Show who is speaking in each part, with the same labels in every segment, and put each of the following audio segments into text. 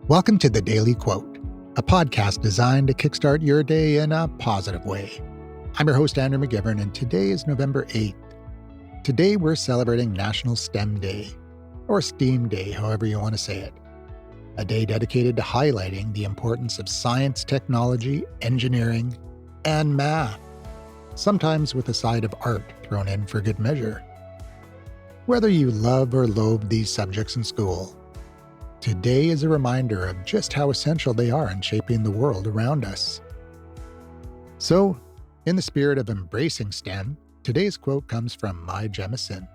Speaker 1: Welcome to The Daily Quote, a podcast designed to kickstart your day in a positive way. I'm your host, Andrew McGivern, and today is November 8th. Today we're celebrating National STEM Day, or STEAM Day, however you want to say it. A day dedicated to highlighting the importance of science, technology, engineering, and math, sometimes with a side of art thrown in for good measure. Whether you love or loathe these subjects in school, today is a reminder of just how essential they are in shaping the world around us. So, in the spirit of embracing STEM, today's quote comes from Mae Jemison,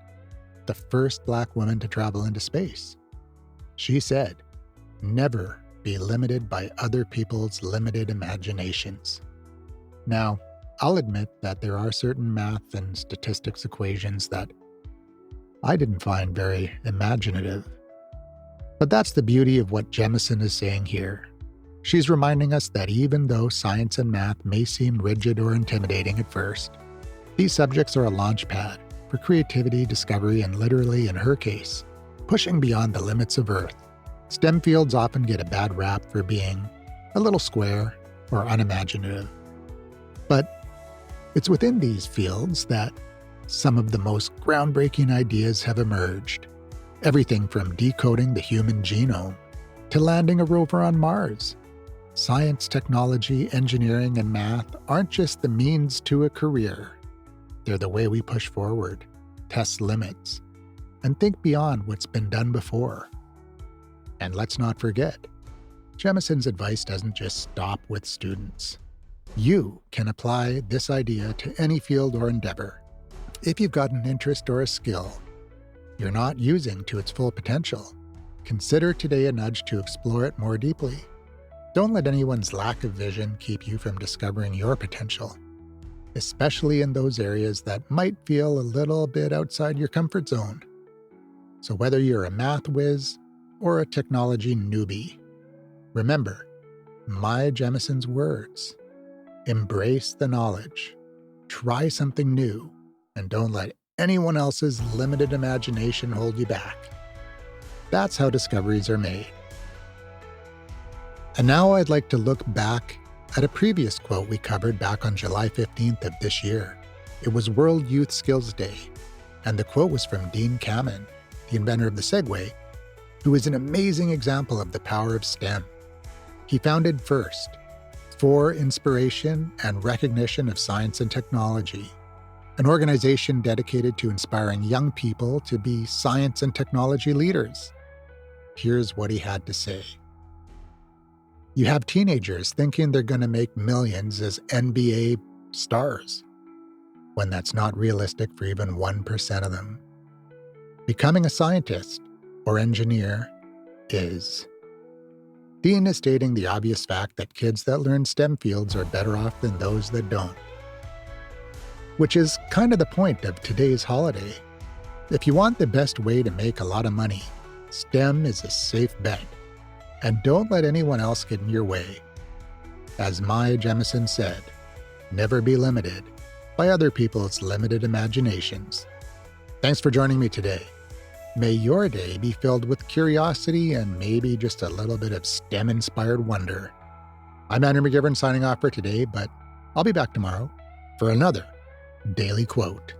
Speaker 1: the first Black woman to travel into space. She said, "Never be limited by other people's limited imaginations." Now, I'll admit that there are certain math and statistics equations that I didn't find very imaginative. But that's the beauty of what Jemison is saying here. She's reminding us that even though science and math may seem rigid or intimidating at first, these subjects are a launchpad for creativity, discovery, and literally, in her case, pushing beyond the limits of Earth. STEM fields often get a bad rap for being a little square or unimaginative. But it's within these fields that some of the most groundbreaking ideas have emerged. Everything from decoding the human genome to landing a rover on Mars. Science, technology, engineering, and math aren't just the means to a career. They're the way we push forward, test limits, and think beyond what's been done before. And let's not forget, Jemison's advice doesn't just stop with students. You can apply this idea to any field or endeavor. If you've got an interest or a skill you're not using to its full potential, consider today a nudge to explore it more deeply. Don't let anyone's lack of vision keep you from discovering your potential, especially in those areas that might feel a little bit outside your comfort zone. So whether you're a math whiz or a technology newbie, remember Mae Jemison's words: embrace the knowledge, try something new, and don't let anyone else's limited imagination hold you back. That's how discoveries are made. And now I'd like to look back at a previous quote we covered back on July 15th of this year. It was World Youth Skills Day, and the quote was from Dean Kamen, the inventor of the Segway, who is an amazing example of the power of STEM. He founded FIRST, for inspiration and recognition of science and technology, an organization dedicated to inspiring young people to be science and technology leaders. Here's what he had to say. You have teenagers thinking they're going to make millions as NBA stars, when that's not realistic for even 1% of them. Becoming a scientist or engineer is. Dean is stating the obvious fact that kids that learn STEM fields are better off than those that don't. Which is kind of the point of today's holiday. If you want the best way to make a lot of money, STEM is a safe bet. And don't let anyone else get in your way. As Mae Jemison said, never be limited by other people's limited imaginations. Thanks for joining me today. May your day be filled with curiosity and maybe just a little bit of STEM-inspired wonder. I'm Andrew McGivern signing off for today, but I'll be back tomorrow for another Daily Quote.